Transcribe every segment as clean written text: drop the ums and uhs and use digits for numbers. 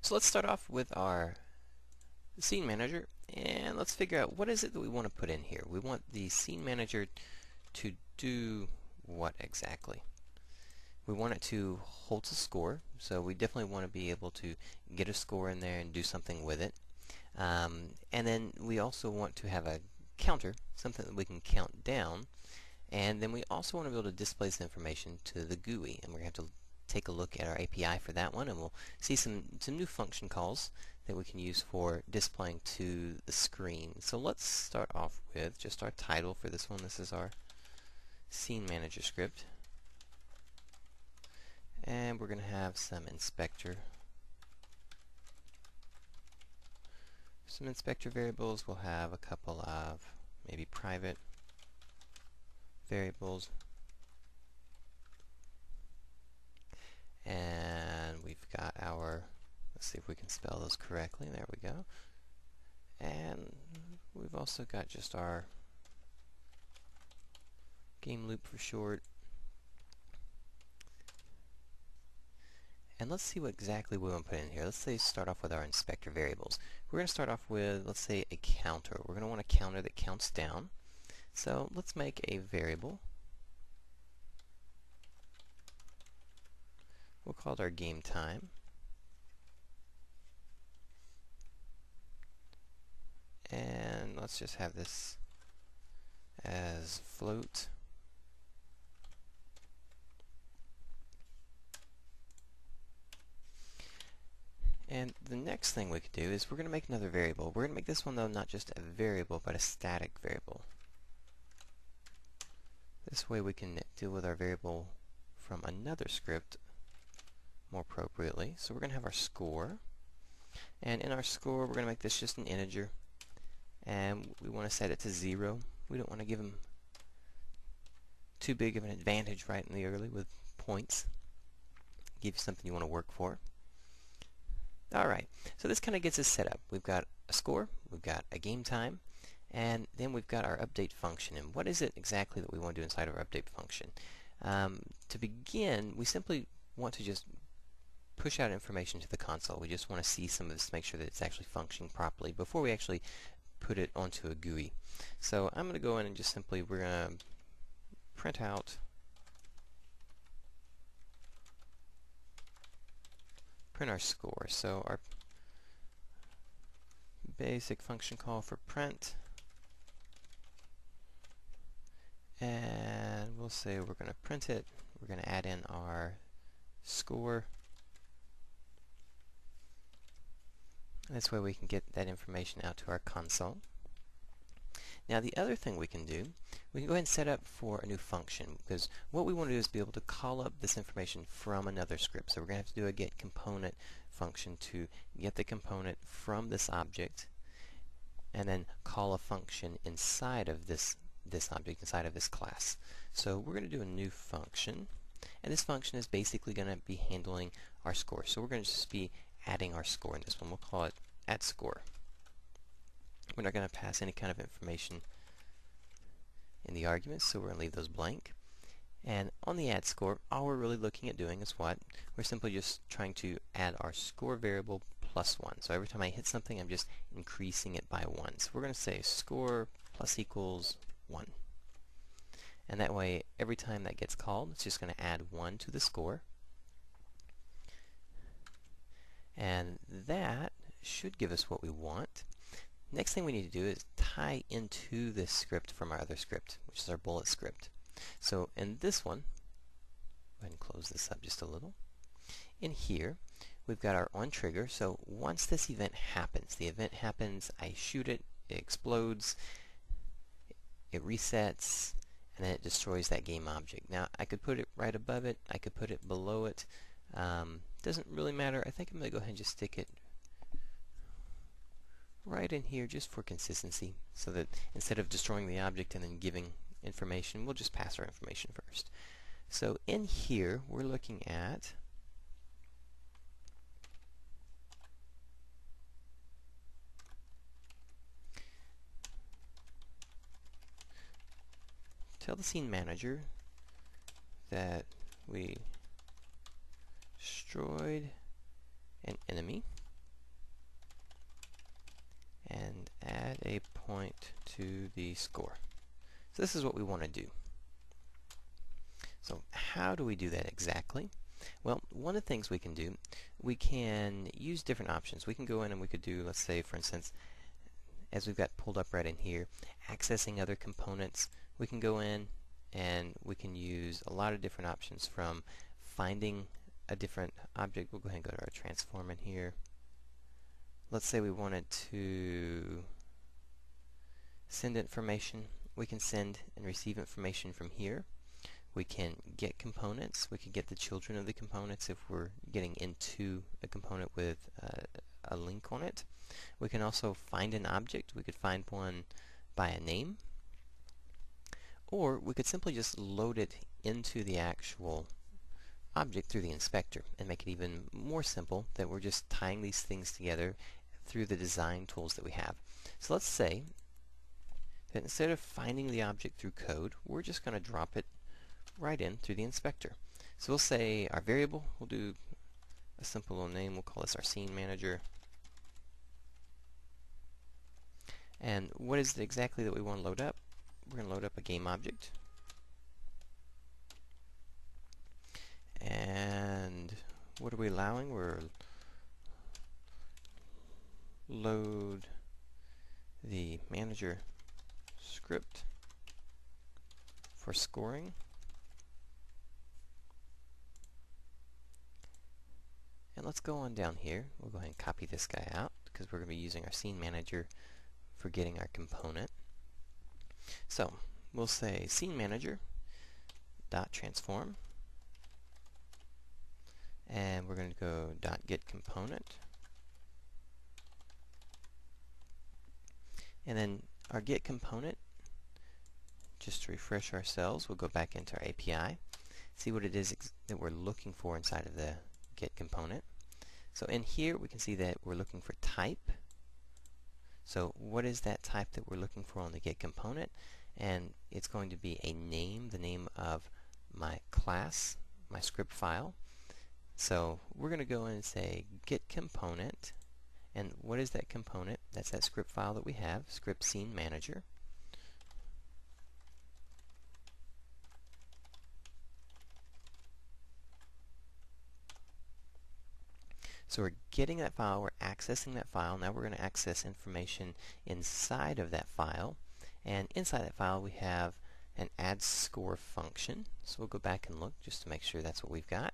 So let's start off with our scene manager, and let's figure out what is it that we want to put in here. We want the scene manager to do what exactly? We want it to hold a score, so we definitely want to be able to get a score in there and do something with it. And then we also want to have a counter, something that we can count down, and then we also want to be able to display this information to the GUI, and we're going to have to take a look at our API for that one, and we'll see some new function calls that we can use for displaying to the screen. So let's start off with just our title for this one. This is our scene manager script, and we're going to have some inspector variables. We'll have a couple of maybe private variables, and we've got our, let's see if we can spell those correctly, there we go, and we've also got just our game loop for short. And let's see what exactly we want to put in here. Let's say start off with our inspector variables. We're going to start off with, let's say, a counter. We're going to want a counter that counts down. So let's make a variable. We'll call it our game time. And let's just have this as float. And the next thing we could do is we're going to make another variable. We're going to make this one, though, not just a variable, but a static variable. This way we can deal with our variable from another script more appropriately. So we're going to have our score. And in our score, we're going to make this just an integer. And we want to set it to 0. We don't want to give them too big of an advantage right in the early with points. Give you something you want to work for. Alright, so this kind of gets us set up. We've got a score, we've got a game time, and then we've got our update function. And what is it exactly that we want to do inside of our update function? To begin, we simply want to just push out information to the console. We just want to see some of this to make sure that it's actually functioning properly before we actually put it onto a GUI. So I'm going to go in and just simply, we're going to print out our score. So our basic function call for print, and we'll say we're going to print it. We're going to add in our score. This way we can get that information out to our console. Now the other thing we can do, we can go ahead and set up for a new function, because what we want to do is be able to call up this information from another script. So we're going to have to do a get component function to get the component from this object, and then call a function inside of this object, inside of this class. So we're going to do a new function, and this function is basically going to be handling our score. So we're going to just be adding our score in this one. We'll call it add score. We're not going to pass any kind of information in the arguments, so we're going to leave those blank. And on the add score, all we're really looking at doing is what? We're simply just trying to add our score variable plus 1. So every time I hit something, I'm just increasing it by 1. So we're going to say score plus equals 1. And that way, every time that gets called, it's just going to add 1 to the score. And that should give us what we want. Next thing we need to do is tie into this script from our other script, which is our bullet script. So in this one, go ahead and close this up just a little. In here, we've got our on trigger. So once this event happens, I shoot it, it explodes, it resets, and then it destroys that game object. Now I could put it right above it, I could put it below it. Doesn't really matter. I think I'm going to go ahead and just stick it right in here just for consistency, so that instead of destroying the object and then giving information, we'll just pass our information first. So in here, we're looking at tell the scene manager that we destroyed an enemy. add a point to the score. So this is what we want to do. So how do we do that exactly? Well, one of the things we can do, we can use different options. We can go in and we could do, let's say, for instance, as we've got pulled up right in here, accessing other components. We can go in and we can use a lot of different options, from finding a different object. We'll go ahead and go to our transform in here. Let's say we wanted to send information. We can send and receive information from here. We can get components. We can get the children of the components if we're getting into a component with a link on it. We can also find an object. We could find one by a name. Or we could simply just load it into the actual object through the inspector and make it even more simple, that we're just tying these things together through the design tools that we have. So let's say that instead of finding the object through code, we're just going to drop it right in through the inspector. So we'll say our variable, we'll do a simple little name, we'll call this our scene manager. And what is it exactly that we want to load up? We're going to load up a game object. And what are we allowing? We're load the manager script for scoring. And let's go on down here. We'll go ahead and copy this guy out because we're going to be using our scene manager for getting our component. So we'll say scene manager dot transform, and we're going to go dot get component, and then our get component, just to refresh ourselves, we'll go back into our API, see what it is that we're looking for inside of the get component. So in here we can see that we're looking for type. So what is that type that we're looking for on the get component? And it's going to be a name, the name of my class, my script file. So we're going to go in and say get component, and what is that component? That's that script file that we have, script scene manager. So we're getting that file, we're accessing that file. Now we're going to access information inside of that file. And inside that file we have an add score function. So we'll go back and look just to make sure that's what we've got.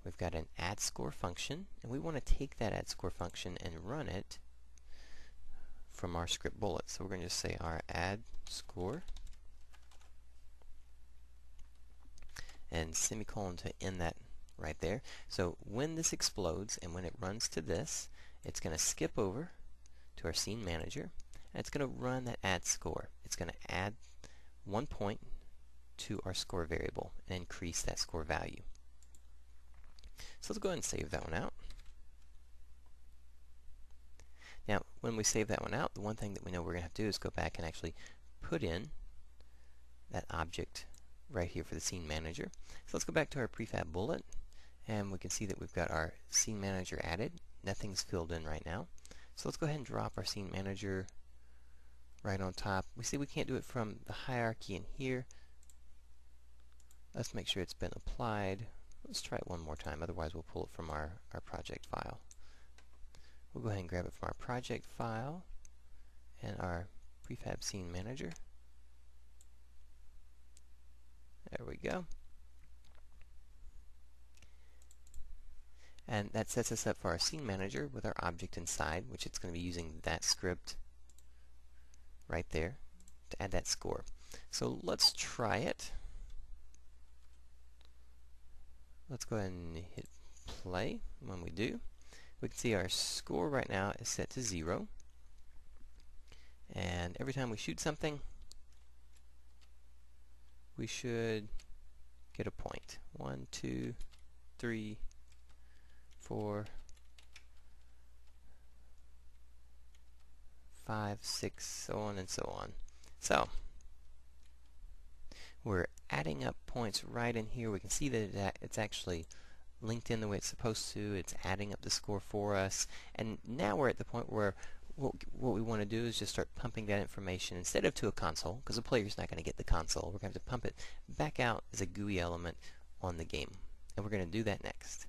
We've got an add score function, and we want to take that add score function and run it from our script bullet. So we're going to just say our add score and semicolon to end that right there. So when this explodes and when it runs to this, it's going to skip over to our scene manager, and it's going to run that add score. It's going to add 1 point to our score variable and increase that score value. So let's go ahead and save that one out. Now when we save that one out, the one thing that we know we're going to have to do is go back and actually put in that object right here for the scene manager. So let's go back to our prefab bullet, and we can see that we've got our scene manager added. Nothing's filled in right now. So let's go ahead and drop our scene manager right on top. We see we can't do it from the hierarchy in here. Let's make sure it's been applied. Let's try it one more time, otherwise we'll pull it from our project file. We'll go ahead and grab it from our project file and our prefab scene manager. There we go. And that sets us up for our scene manager with our object inside, which it's going to be using that script right there to add that score. So let's try it. Let's go ahead and hit play. When we do, we can see our score right now is set to 0. And every time we shoot something, we should get a point. 1, 2, 3, 4, 5, 6, so on and so on. So we're adding up points right in here. We can see that it's actually linked in the way it's supposed to. It's adding up the score for us. And now we're at the point where what we want to do is just start pumping that information instead of to a console, because the player's not going to get the console. We're going to have to pump it back out as a GUI element on the game. And we're going to do that next.